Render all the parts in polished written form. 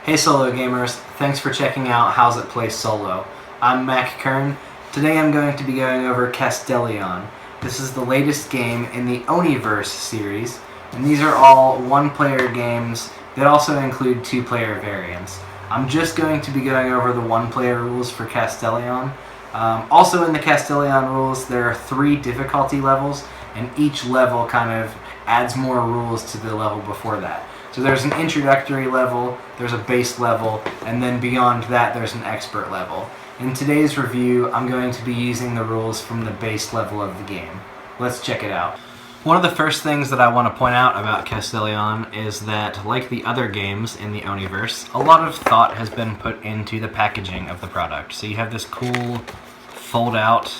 Hey solo gamers, thanks for checking out How's It Play Solo. I'm Mac Kern. Today I'm going to be going over Castellion. This is the latest game in the Oniverse series, and these are all one-player games that also include two-player variants. I'm just going to be going over the one-player rules for Castellion. Also in the Castellion rules there are 3 difficulty levels, and each level kind of adds more rules to the level before that. So there's an introductory level, there's a base level, and then beyond that there's an expert level. In today's review, I'm going to be using the rules from the base level of the game. Let's check it out. One of the first things that I want to point out about Castellion is that, like the other games in the Oniverse, a lot of thought has been put into the packaging of the product. So you have this cool fold-out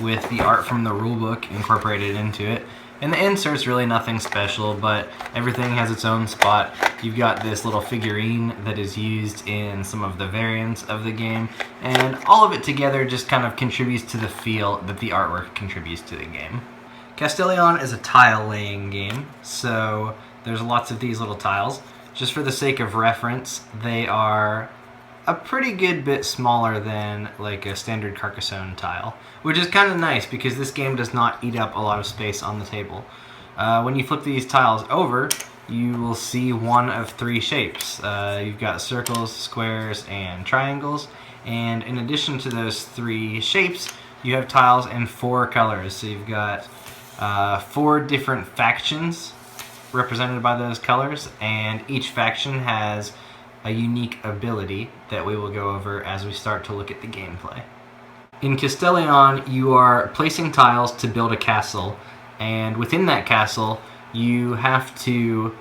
with the art from the rulebook incorporated into it. And the insert's really nothing special, but everything has its own spot. You've got this little figurine that is used in some of the variants of the game, and all of it together just kind of contributes to the feel that the artwork contributes to the game. Castellion is a tile-laying game, so there's lots of these little tiles. Just for the sake of reference, they are a pretty good bit smaller than like a standard Carcassonne tile, which is kind of nice because this game does not eat up a lot of space on the table. When you flip these tiles over, you will see one of 3 shapes. You've got circles, squares, and triangles, and in addition to those 3 shapes, you have tiles in 4 colors. So you've got 4 different factions represented by those colors, and each faction has a unique ability that we will go over as we start to look at the gameplay. In Castellion, you are placing tiles to build a castle, and within that castle, you have to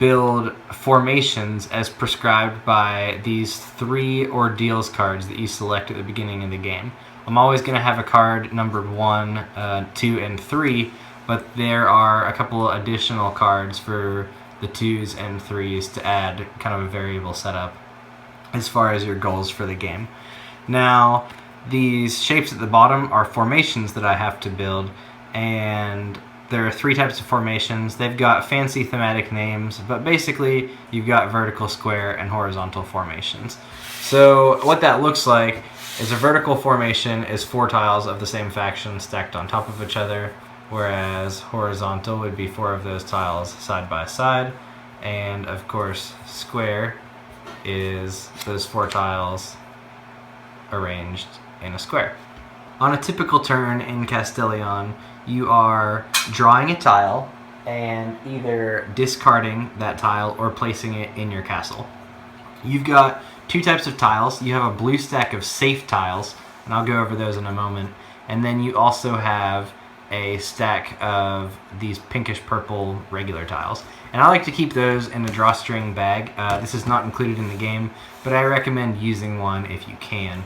build formations as prescribed by these 3 ordeals cards that you select at the beginning of the game. I'm always going to have a card numbered 1, 2, and 3, but there are a couple additional cards for the 2s and 3s to add kind of a variable setup as far as your goals for the game. Now, these shapes at the bottom are formations that I have to build, and there are 3 types of formations. They've got fancy thematic names, but basically you've got vertical, square, and horizontal formations. So what that looks like is a vertical formation is 4 tiles of the same faction stacked on top of each other, whereas horizontal would be 4 of those tiles side by side, and of course square is those 4 tiles arranged in a square. On a typical turn in Castellion, you are drawing a tile and either discarding that tile or placing it in your castle. You've got 2 types of tiles. You have a blue stack of safe tiles, and I'll go over those in a moment, and then you also have a stack of these pinkish purple regular tiles, and I like to keep those in a drawstring bag. This is not included in the game, but I recommend using one if you can.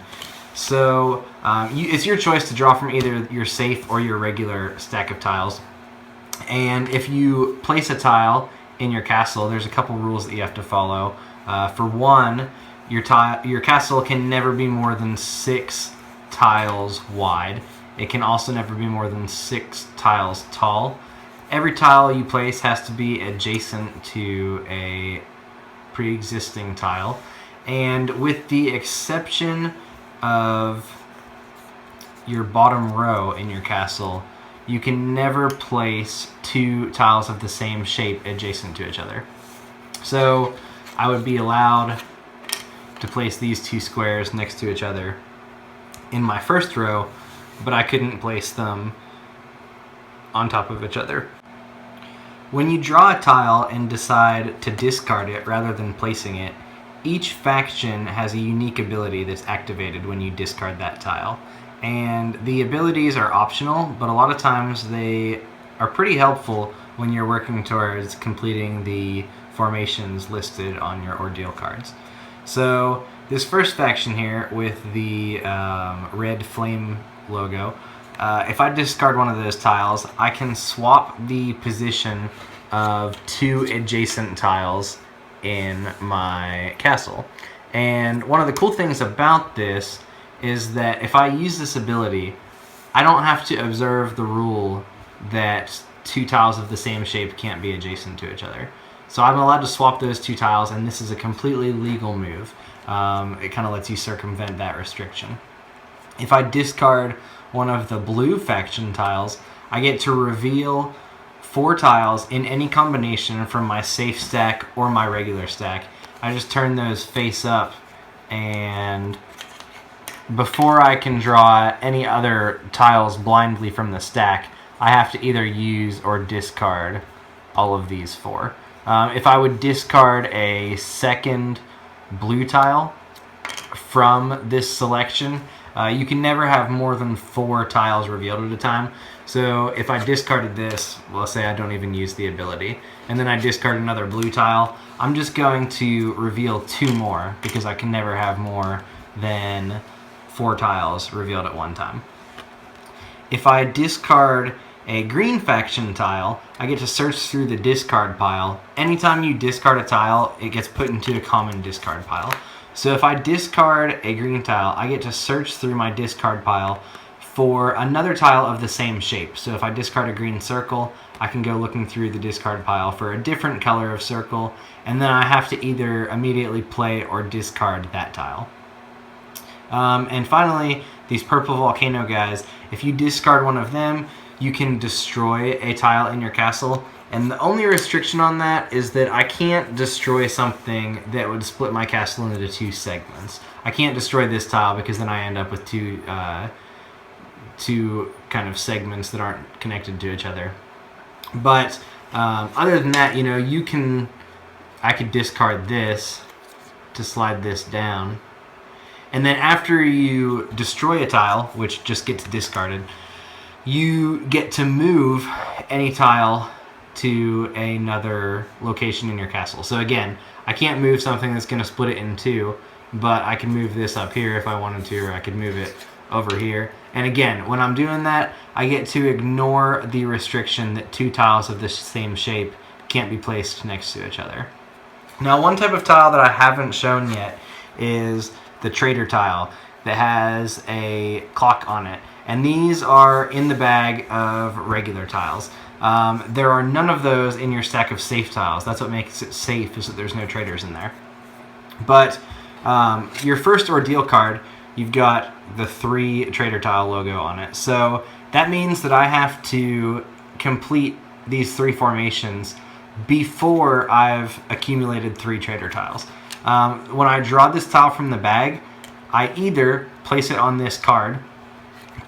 So it's your choice to draw from either your safe or your regular stack of tiles, and if you place a tile in your castle, there's a couple rules that you have to follow. For one, your castle can never be more than 6 tiles wide. It can also never be more than 6 tiles tall. Every tile you place has to be adjacent to a pre-existing tile. And with the exception of your bottom row in your castle, you can never place 2 tiles of the same shape adjacent to each other. So I would be allowed to place these 2 squares next to each other in my first row, but I couldn't place them on top of each other. When you draw a tile and decide to discard it rather than placing it, each faction has a unique ability that's activated when you discard that tile. And the abilities are optional, but a lot of times they are pretty helpful when you're working towards completing the formations listed on your ordeal cards. So this first faction here with the red flame logo, if I discard one of those tiles, I can swap the position of 2 adjacent tiles in my castle. And one of the cool things about this is that if I use this ability, I don't have to observe the rule that 2 tiles of the same shape can't be adjacent to each other. So I'm allowed to swap those 2 tiles, and this is a completely legal move. It kind of lets you circumvent that restriction. If I discard one of the blue faction tiles, I get to reveal 4 tiles in any combination from my safe stack or my regular stack. I just turn those face up, and before I can draw any other tiles blindly from the stack, I have to either use or discard all of these 4. If I would discard a second blue tile from this selection, you can never have more than 4 tiles revealed at a time. So if I discarded this, let's say I don't even use the ability, and then I discard another blue tile, I'm just going to reveal 2 more, because I can never have more than 4 tiles revealed at one time. If I discard a green faction tile, I get to search through the discard pile. Anytime you discard a tile, it gets put into a common discard pile. So if I discard a green tile, I get to search through my discard pile for another tile of the same shape. So if I discard a green circle, I can go looking through the discard pile for a different color of circle, and then I have to either immediately play or discard that tile. And finally, these purple volcano guys, if you discard one of them, you can destroy a tile in your castle. And the only restriction on that is that I can't destroy something that would split my castle into 2 segments. I can't destroy this tile, because then I end up with two kind of segments that aren't connected to each other. But other than that, you know, I could discard this to slide this down. And then after you destroy a tile, which just gets discarded, you get to move any tile to another location in your castle. So again, I can't move something that's going to split it in 2, but I can move this up here if I wanted to, or I could move it over here. And again, when I'm doing that, I get to ignore the restriction that 2 tiles of the same shape can't be placed next to each other. Now, one type of tile that I haven't shown yet is the Traitor tile that has a clock on it. And these are in the bag of regular tiles. There are none of those in your stack of safe tiles. That's what makes it safe, is that there's no traitors in there. But your first ordeal card, you've got the 3 Traitor tile logo on it. So that means that I have to complete these 3 formations before I've accumulated 3 Traitor tiles. When I draw this tile from the bag, I either place it on this card,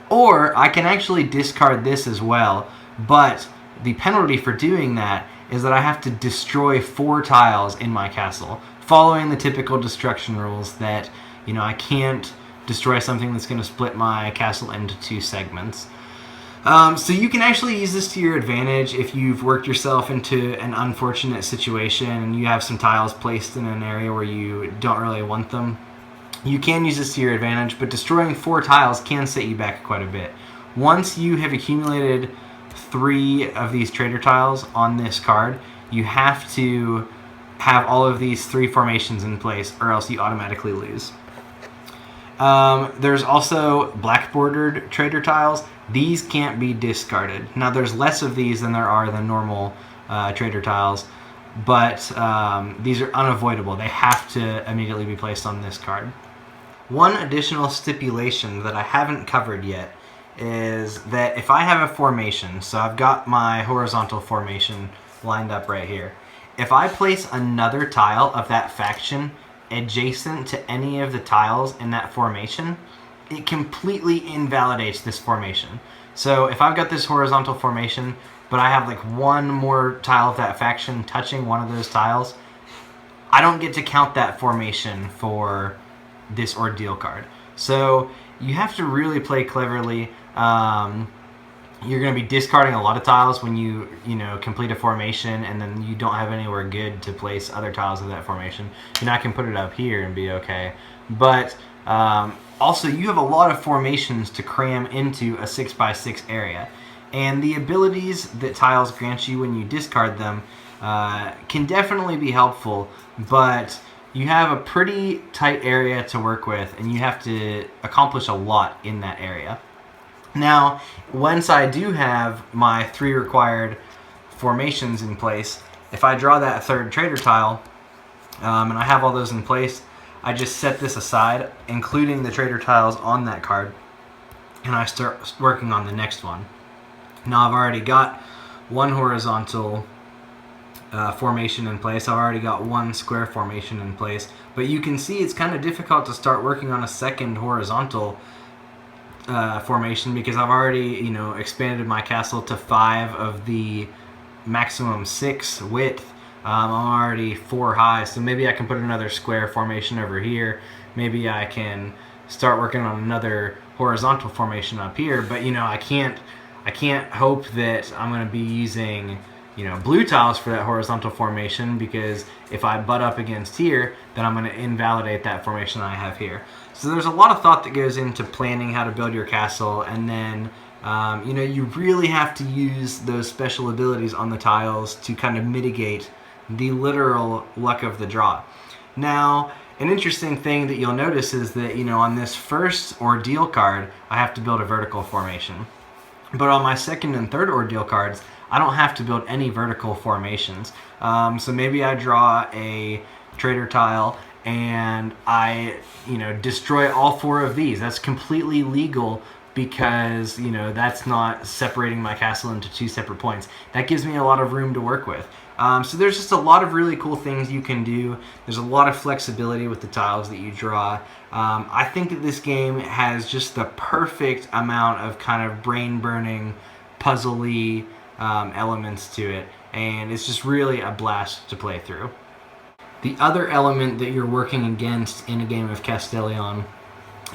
or I can actually discard this as well, but the penalty for doing that is that I have to destroy 4 tiles in my castle, following the typical destruction rules that, you know, I can't destroy something that's going to split my castle into 2 segments. So you can actually use this to your advantage if you've worked yourself into an unfortunate situation and you have some tiles placed in an area where you don't really want them. You can use this to your advantage, but destroying 4 tiles can set you back quite a bit. Once you have accumulated 3 of these Traitor tiles on this card, you have to have all of these 3 formations in place, or else you automatically lose. There's also black bordered Traitor tiles. These can't be discarded. Now, there's less of these than there are the normal Traitor tiles, but these are unavoidable. They have to immediately be placed on this card. One additional stipulation that I haven't covered yet is that if I have a formation, so I've got my horizontal formation lined up right here, if I place another tile of that faction adjacent to any of the tiles in that formation, it completely invalidates this formation. So if I've got this horizontal formation, but I have like 1 more tile of that faction touching one of those tiles, I don't get to count that formation for this ordeal card. So you have to really play cleverly. You're going to be discarding a lot of tiles when you complete a formation, and then you don't have anywhere good to place other tiles of that formation. And I can put it up here and be okay. But also, you have a lot of formations to cram into a 6x6 area. And the abilities that tiles grant you when you discard them can definitely be helpful, but you have a pretty tight area to work with, and you have to accomplish a lot in that area. Now, once I do have my 3 required formations in place, if I draw that third Traitor tile, and I have all those in place, I just set this aside, including the Traitor tiles on that card, and I start working on the next one. Now I've already got one horizontal formation in place. I've already got one square formation in place, but you can see it's kind of difficult to start working on a second horizontal formation because I've already, expanded my castle to 5 of the maximum 6 width. I'm already 4 high, so maybe I can put another square formation over here. Maybe I can start working on another horizontal formation up here, but I can't hope that I'm going to be using blue tiles for that horizontal formation, because if I butt up against here, then I'm going to invalidate that formation I have here. So there's a lot of thought that goes into planning how to build your castle, and then you really have to use those special abilities on the tiles to kind of mitigate the literal luck of the draw. Now, an interesting thing that you'll notice is that on this first ordeal card, I have to build a vertical formation. But on my second and third ordeal cards, I don't have to build any vertical formations. So maybe I draw a Traitor tile and I, destroy all 4 of these. That's completely legal because, that's not separating my castle into 2 separate points. That gives me a lot of room to work with. So there's just a lot of really cool things you can do. There's a lot of flexibility with the tiles that you draw. I think that this game has just the perfect amount of kind of brain-burning, puzzly elements to it, and it's just really a blast to play through. The other element that you're working against in a game of Castellion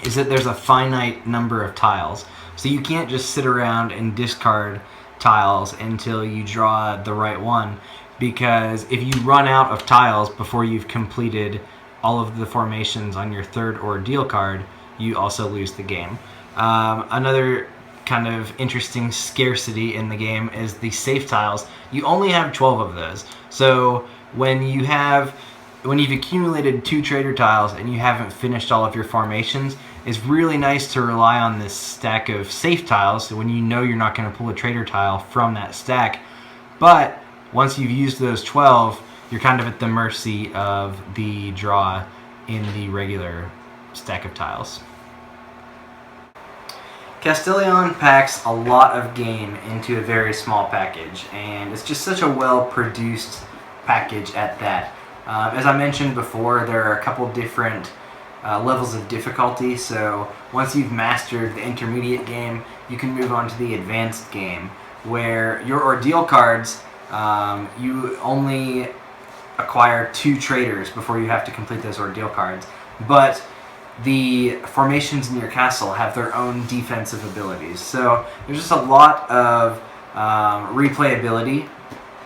is that there's a finite number of tiles. So you can't just sit around and discard tiles until you draw the right one, because if you run out of tiles before you've completed all of the formations on your third ordeal card, you also lose the game. Another kind of interesting scarcity in the game is the safe tiles. You only have 12 of those. So when you've accumulated 2 Traitor tiles and you haven't finished all of your formations, it's really nice to rely on this stack of safe tiles when you're not going to pull a Traitor tile from that stack. But once you've used those 12, you're kind of at the mercy of the draw in the regular stack of tiles. Castellion packs a lot of game into a very small package, and it's just such a well-produced package at that. As I mentioned before, there are a couple different levels of difficulty, so once you've mastered the intermediate game, you can move on to the advanced game, where your ordeal cards, you only acquire 2 Traitors before you have to complete those ordeal cards, but the formations in your castle have their own defensive abilities. So there's just a lot of replayability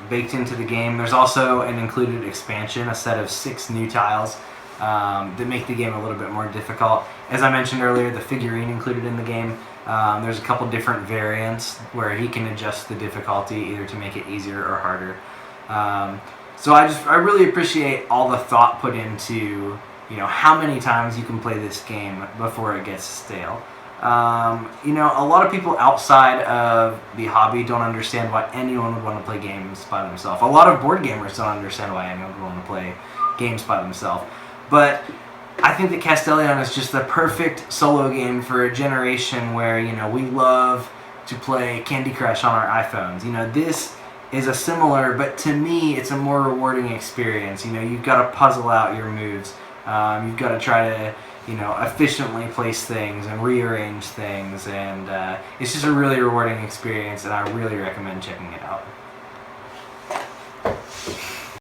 baked into the game. There's also an included expansion, a set of 6 new tiles that make the game a little bit more difficult. As I mentioned earlier, the figurine included in the game, there's a couple different variants where he can adjust the difficulty either to make it easier or harder. So I really appreciate all the thought put into how many times you can play this game before it gets stale. A lot of people outside of the hobby don't understand why anyone would want to play games by themselves. A lot of board gamers don't understand why anyone would want to play games by themselves. But I think that Castellion is just the perfect solo game for a generation where, we love to play Candy Crush on our iPhones. This is a similar, but to me, it's a more rewarding experience. You've got to puzzle out your moves. You've got to try to, efficiently place things and rearrange things, and it's just a really rewarding experience, and I really recommend checking it out.